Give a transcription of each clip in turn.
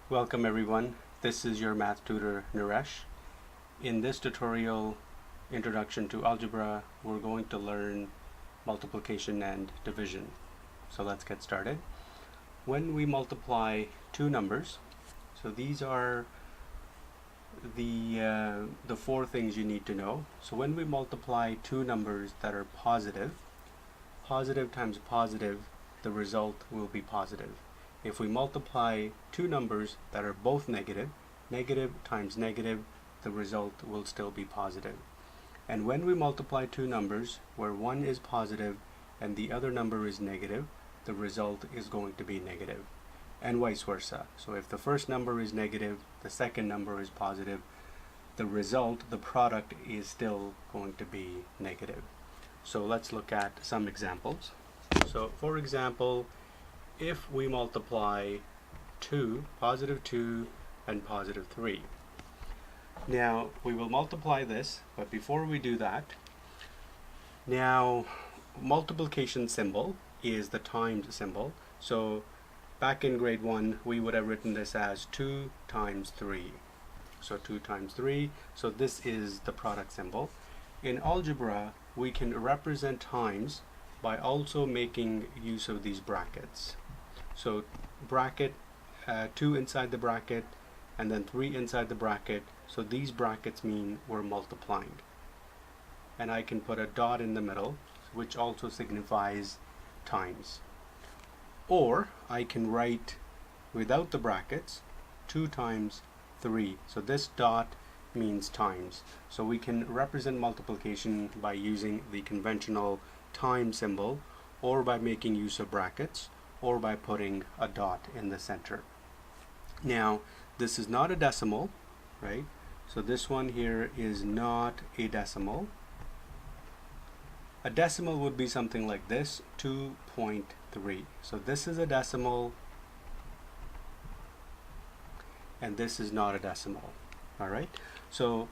Welcome everyone, this is your math tutor Naresh. In this tutorial, Introduction to Algebra, we're going to learn multiplication and division. So let's get started. When we multiply two numbers, so these are the four things you need to know. So when we multiply two numbers that are positive, positive times positive, the result will be positive. If we multiply two numbers that are both negative, negative times negative, the result will still be positive. And when we multiply two numbers where one is positive and the other number is negative, the result is going to be negative, and vice versa. So if the first number is negative, the second number is positive, the result, the product, is still going to be negative. So let's look at some examples. So for example, if we multiply 2, positive 2 and positive 3. Now we will multiply this, but before we do that, now multiplication symbol is the times symbol. So back in grade 1 we would have written this as 2 times 3. So 2 times 3, so this is the product symbol. In algebra we can represent times by also making use of these brackets. So bracket, 2 inside the bracket, and then 3 inside the bracket. So these brackets mean we're multiplying. And I can put a dot in the middle, which also signifies times. Or I can write without the brackets 2 times 3. So this dot means times. So we can represent multiplication by using the conventional time symbol, or by making use of brackets, or by putting a dot in the center. Now this is not a decimal, right? So this one here is not a decimal. A decimal would be something like this, 2.3. So this is a decimal, and this is not a decimal. All right, so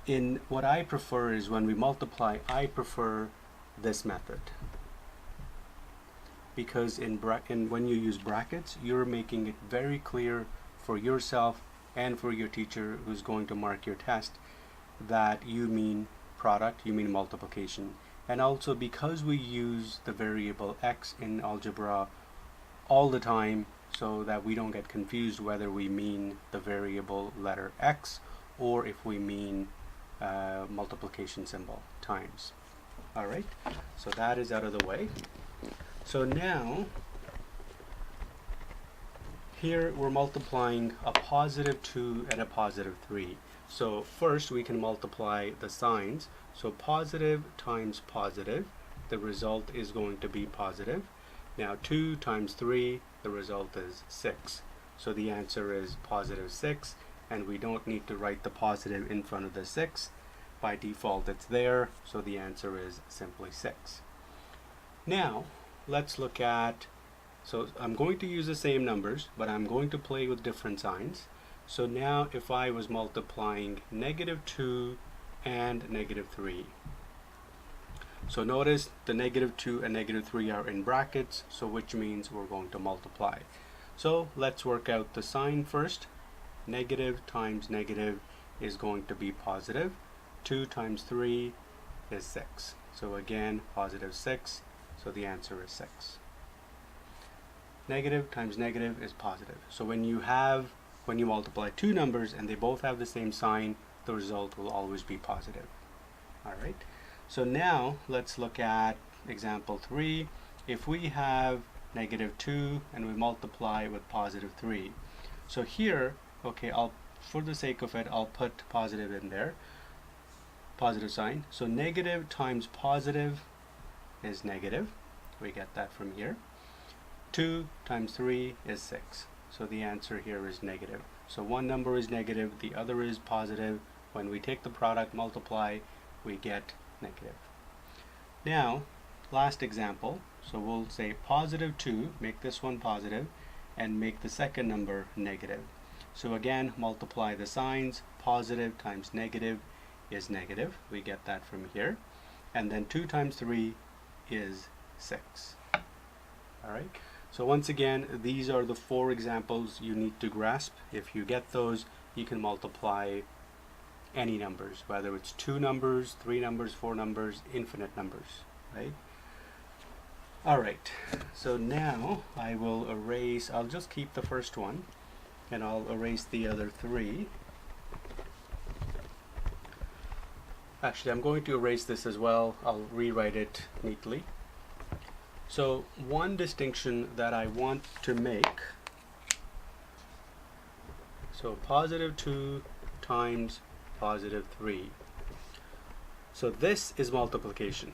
in what I prefer is when we multiply, I prefer this method, because when you use brackets, you're making it very clear for yourself and for your teacher who's going to mark your test that you mean product, you mean multiplication. And also because we use the variable x in algebra all the time, so that we don't get confused whether we mean the variable letter x or if we mean multiplication symbol, times. All right, so that is out of the way. So now here we're multiplying a positive 2 and a positive 3. So first we can multiply the signs. So positive times positive, the result is going to be positive. Now 2 times 3, the result is 6. So the answer is positive 6, and we don't need to write the positive in front of the 6. By default it's there, so the answer is simply 6. Now let's look at, so I'm going to use the same numbers, but I'm going to play with different signs. So now if I was multiplying negative 2 and negative 3. So notice the negative 2 and negative 3 are in brackets, so which means we're going to multiply. So let's work out the sign first. Negative times negative is going to be positive. 2 times 3 is 6. So again, positive 6. So the answer is 6. Negative times negative is positive. So when you multiply two numbers and they both have the same sign, the result will always be positive. All right. So now let's look at example 3. If we have negative 2 and we multiply with positive 3. So here, okay, for the sake of it, I'll put positive in there. Positive sign. So negative times positive is negative. We get that from here. 2 times 3 is 6. So the answer here is negative. So one number is negative, the other is positive. When we take the product, multiply, we get negative. Now, last example. So we'll say positive 2, make this one positive, and make the second number negative. So again, multiply the signs. Positive times negative is negative. We get that from here. And then 2 times 3 is 6. All right. So once again, these are the 4 examples you need to grasp. If you get those, you can multiply any numbers, whether it's 2 numbers, 3 numbers, 4 numbers, infinite numbers, right? Alright, so now I will erase, I'll just keep the first one, and I'll erase the other 3. Actually, I'm going to erase this as well. I'll rewrite it neatly. So one distinction that I want to make, so positive 2 times positive 3. So this is multiplication.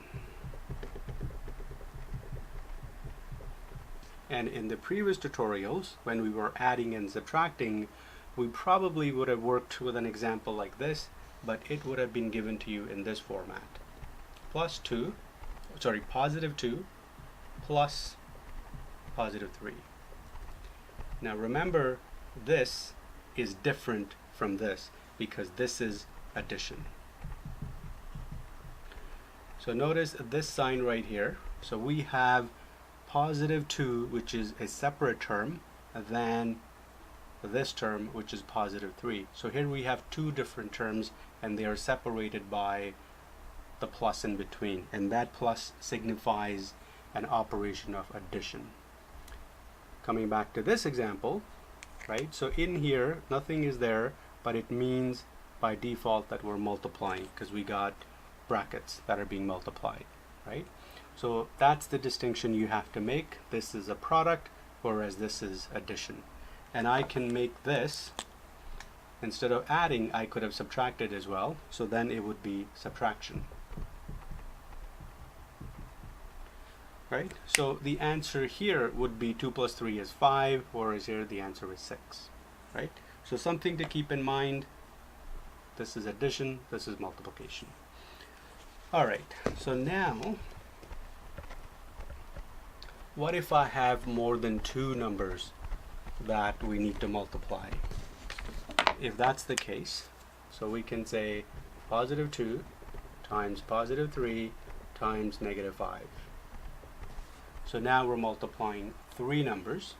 And in the previous tutorials, when we were adding and subtracting, we probably would have worked with an example like this, but it would have been given to you in this format. Positive 2 plus positive 3. Now remember, this is different from this because this is addition. So notice this sign right here. So we have positive 2, which is a separate term, than this term, which is positive 3. So here we have 2 different terms, and they are separated by the plus in between, and that plus signifies an operation of addition. Coming back to this example, right? So in here, nothing is there, but it means by default that we're multiplying because we got brackets that are being multiplied, right? So that's the distinction you have to make. This is a product, whereas this is addition. And I can make this, instead of adding, I could have subtracted as well. So then it would be subtraction. Right? So the answer here would be 2 plus 3 is 5, whereas here the answer is 6. Right? So something to keep in mind. This is addition, this is multiplication. Alright, so now, what if I have more than 2 numbers that we need to multiply? If that's the case, so we can say positive 2 times positive 3 times negative 5. So now we're multiplying 3 numbers.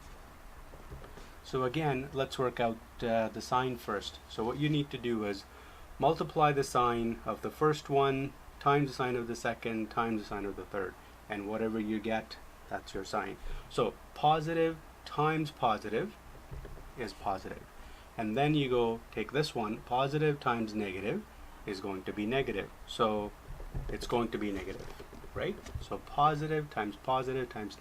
So again, let's work out the sign first. So what you need to do is multiply the sign of the first one times the sign of the second times the sign of the third. And whatever you get, that's your sign. So positive times positive is positive. And then you go take this one, positive times negative is going to be negative. So it's going to be negative, right? So positive times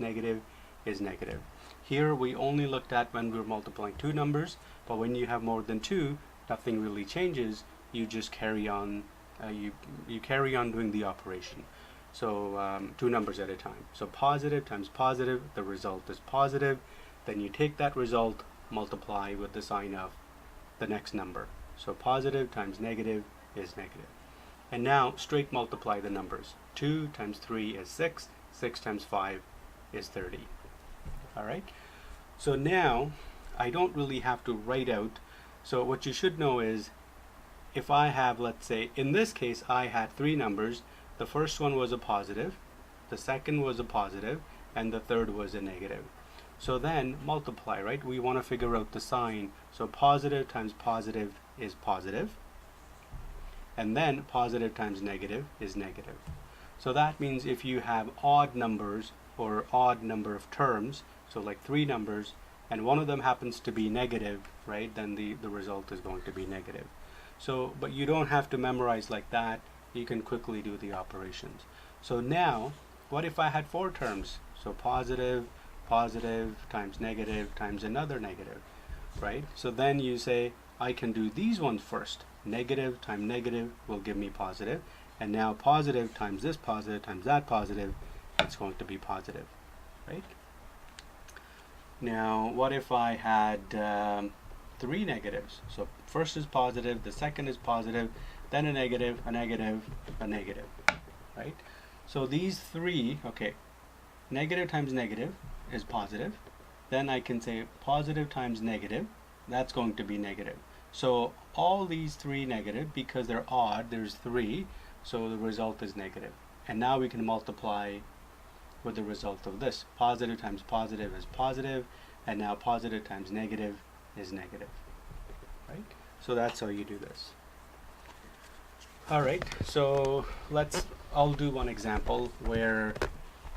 negative is negative. Here we only looked at when we were multiplying 2 numbers, but when you have more than 2, nothing really changes. You just carry on, you carry on doing the operation. So 2 numbers at a time. So positive times positive, the result is positive. Then you take that result, multiply with the sign of the next number. So positive times negative is negative. And now straight multiply the numbers. 2 times 3 is 6, 6 times 5 is 30. Alright? So now I don't really have to write out. So what you should know is, if I have, let's say, in this case I had 3 numbers. The first one was a positive, the second was a positive, and the third was a negative. So then multiply, right? We want to figure out the sign. So positive times positive is positive. And then positive times negative is negative. So that means if you have odd numbers or odd number of terms, so like 3 numbers, and one of them happens to be negative, right, then the result is going to be negative. So, but you don't have to memorize like that. You can quickly do the operations. So now, what if I had 4 terms? So positive, positive times another negative, right? So then you say, I can do these ones first. Negative times negative will give me positive. And now positive times this positive times that positive, it's going to be positive, right? Now, what if I had 3 negatives? So first is positive, the second is positive, then a negative, a negative, a negative, right? So these 3, okay, negative times negative is positive. Then I can say positive times negative, that's going to be negative. So all these 3 negative, because they're odd, there's 3, so the result is negative. And now we can multiply with the result of this. Positive times positive is positive, and now positive times negative is negative, right? So that's how you do this. Alright, so I'll do one example where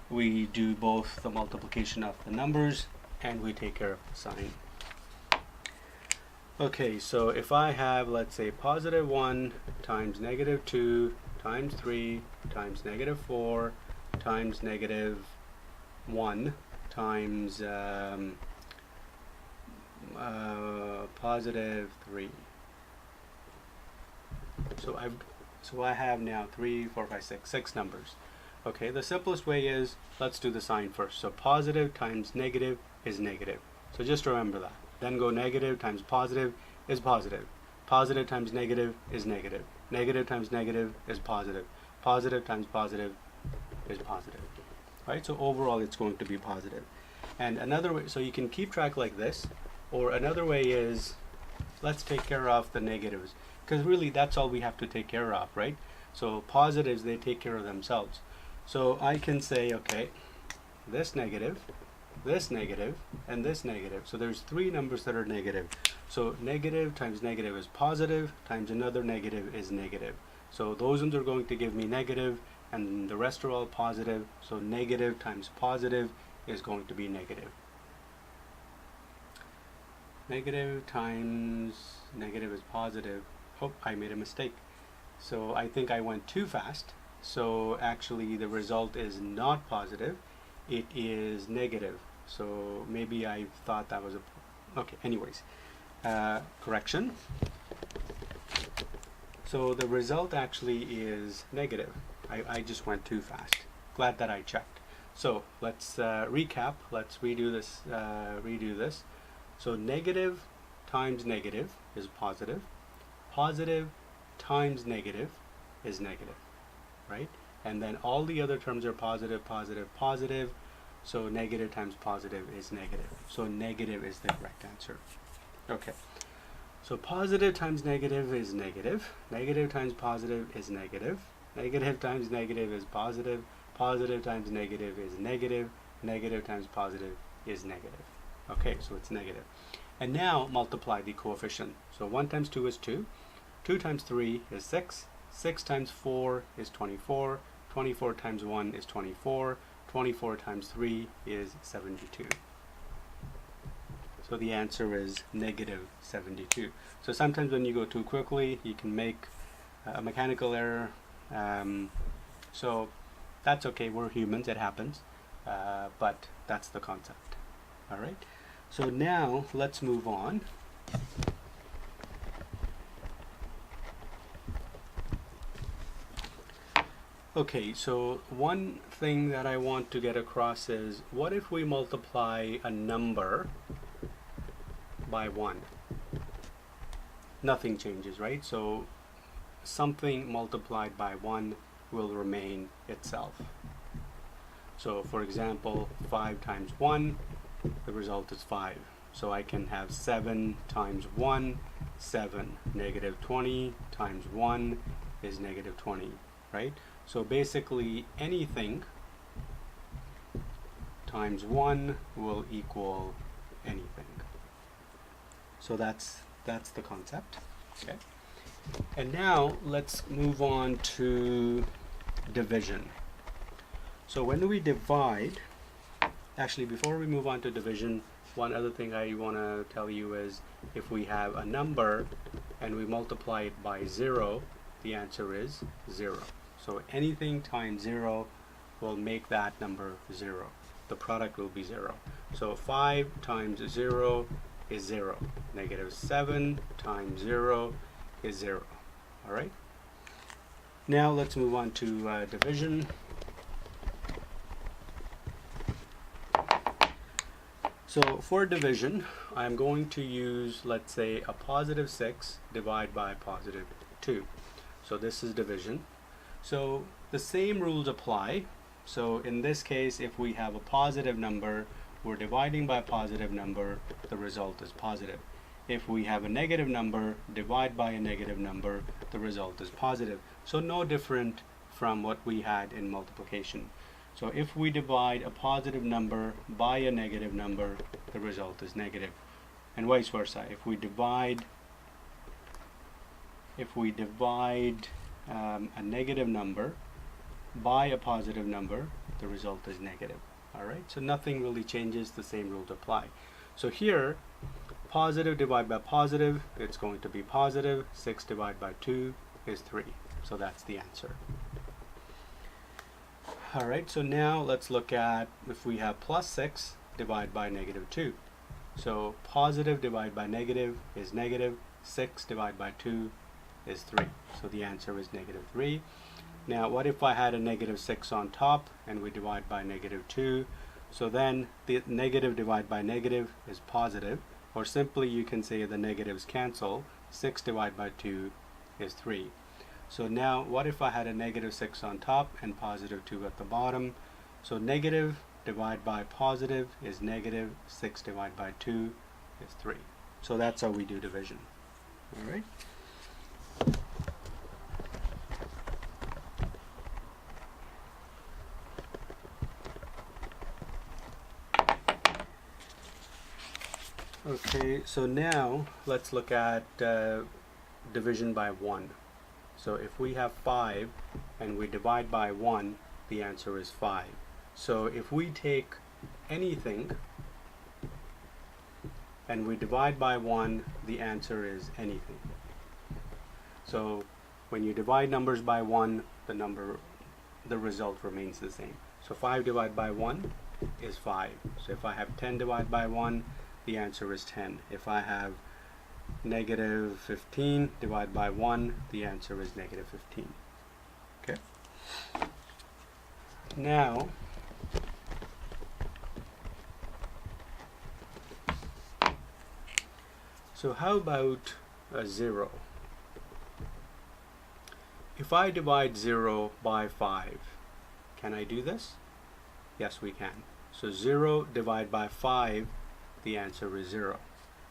we do both the multiplication of the numbers and we take care of the sign. Okay, so if I have, let's say, positive 1 times negative 2 times 3 times negative 4 times negative 1 times positive 3. So I have now 3, 4, 5, 6 numbers. Okay, the simplest way is, let's do the sign first. So positive times negative is negative. So just remember that. Then go negative times positive is positive. Positive times negative is negative. Negative times negative is positive. Positive times positive is positive. Right? So overall it's going to be positive. And another way, so you can keep track like this, or another way is, let's take care of the negatives. Because really that's all we have to take care of, right? So positives, they take care of themselves. So I can say, okay, this negative, and this negative. So there's 3 numbers that are negative. So negative times negative is positive, times another negative is negative. So those ones are going to give me negative, and the rest are all positive. So negative times positive is going to be negative. Negative times negative is positive. Oh, I made a mistake. So I think I went too fast. So actually the result is not positive. It is negative. So maybe I thought that was okay, anyways. Correction. So the result actually is negative. I just went too fast. Glad that I checked. So let's recap. Let's redo this. So negative times negative is positive. Positive times negative is negative, right? And then all the other terms are positive, positive, positive. So negative times positive is negative. So negative is the correct answer. Okay. So positive times negative is negative. Negative times positive is negative. Negative times negative is positive. Positive times negative is negative. Negative times positive is negative. Okay, so it's negative. And now multiply the coefficient. So 1 times 2 is 2. 2 times 3 is 6. 6 times 4 is 24. 24 times 1 is 24. 24 times 3 is 72. So the answer is negative 72. So sometimes when you go too quickly, you can make a mechanical error. So that's okay, we're humans, it happens. But that's the concept. All right. So now let's move on. Okay, so one thing that I want to get across is, what if we multiply a number by 1? Nothing changes, right? So something multiplied by 1 will remain itself. So for example, 5 times 1, the result is 5. So I can have 7 times 1, 7. Negative 20 times 1 is negative 20, right? So basically anything times 1 will equal anything. So that's the concept. Okay. And now let's move on to division. So when we divide, actually before we move on to division, one other thing I want to tell you is, if we have a number and we multiply it by 0, the answer is 0. So anything times 0 will make that number 0. The product will be 0. So 5 times 0 is 0. Negative 7 times 0 is 0. All right. Now let's move on to division. So for division, I'm going to use, let's say, a positive 6 divided by positive 2. So this is division. So the same rules apply. So in this case, if we have a positive number, we're dividing by a positive number, the result is positive. If we have a negative number, divide by a negative number, the result is positive. So no different from what we had in multiplication. So if we divide a positive number by a negative number, the result is negative, and vice versa. If we divide a negative number by a positive number, the result is negative. Alright, so nothing really changes, the same rules apply. So here, positive divided by positive, it's going to be positive. 6 divided by 2 is 3. So that's the answer. Alright, so now let's look at if we have plus 6 divided by negative 2. So positive divided by negative is negative. 6 divided by 2 is 3. So the answer is negative 3. Now what if I had a negative 6 on top and we divide by negative 2? So then the negative divided by negative is positive, or simply you can say the negatives cancel. 6 divided by 2 is 3. So now what if I had a negative 6 on top and positive 2 at the bottom? So negative divided by positive is negative. 6 divided by 2 is 3. So that's how we do division. All right. Okay, so now let's look at division by 1. So if we have 5 and we divide by 1, the answer is 5. So if we take anything and we divide by 1, the answer is anything. So when you divide numbers by 1, the result remains the same. So 5 divided by 1 is 5. So if I have 10 divided by 1, the answer is 10. If I have negative 15 divided by 1, the answer is negative 15. Okay. Now, so how about a 0? If I divide 0 by 5, can I do this? Yes, we can. So 0 divided by 5, the answer is 0.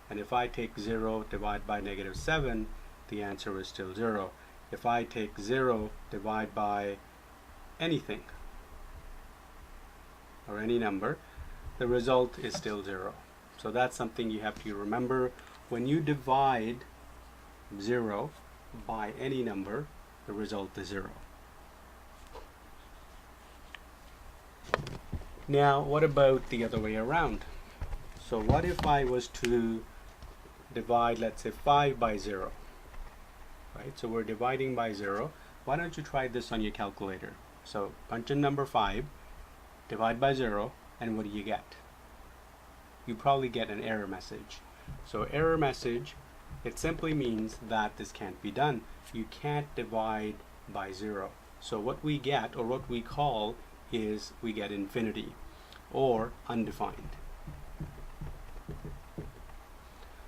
And if I take 0 divided by negative 7, the answer is still 0. If I take 0 divided by anything or any number, the result is still 0. So that's something you have to remember. When you divide 0 by any number, the result is 0. Now, what about the other way around? So what if I was to divide, let's say, 5 by 0? Right? So we're dividing by 0. Why don't you try this on your calculator? So punch in number 5, divide by 0, and what do you get? You probably get an error message. So error message, it simply means that this can't be done. You can't divide by 0. So what we get, or what we call, is we get infinity or undefined.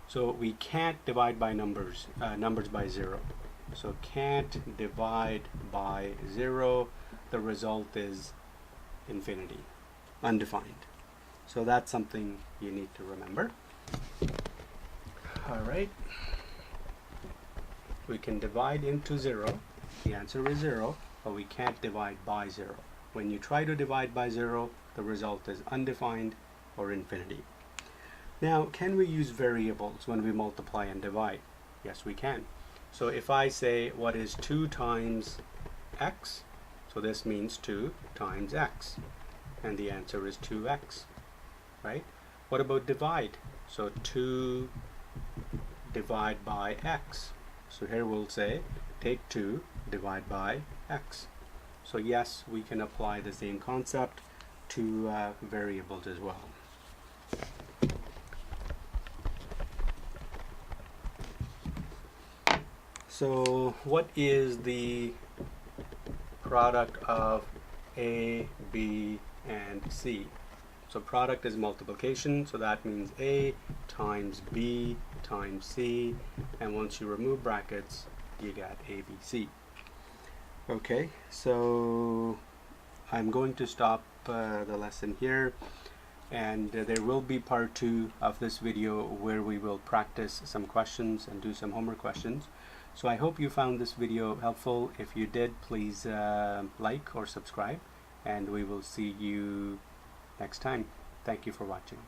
So we can't divide by numbers by 0. So can't divide by 0. The result is infinity, undefined. So that's something you need to remember. All right. We can divide into 0. The answer is 0, but we can't divide by 0. When you try to divide by 0, the result is undefined or infinity. Now, can we use variables when we multiply and divide? Yes, we can. So if I say, what is 2 times x? So this means 2 times x. And the answer is 2x, right? What about divide? So 2 divide by x. So here we'll say, take 2, divide by x. So yes, we can apply the same concept to variables as well. So what is the product of A, B, and C? So product is multiplication, so that means A times B times C, and once you remove brackets, you get ABC. Okay, so I'm going to stop the lesson here, and there will be part 2 of this video where we will practice some questions and do some homework questions. So I hope you found this video helpful. If you did, please like or subscribe, and we will see you next time. Thank you for watching.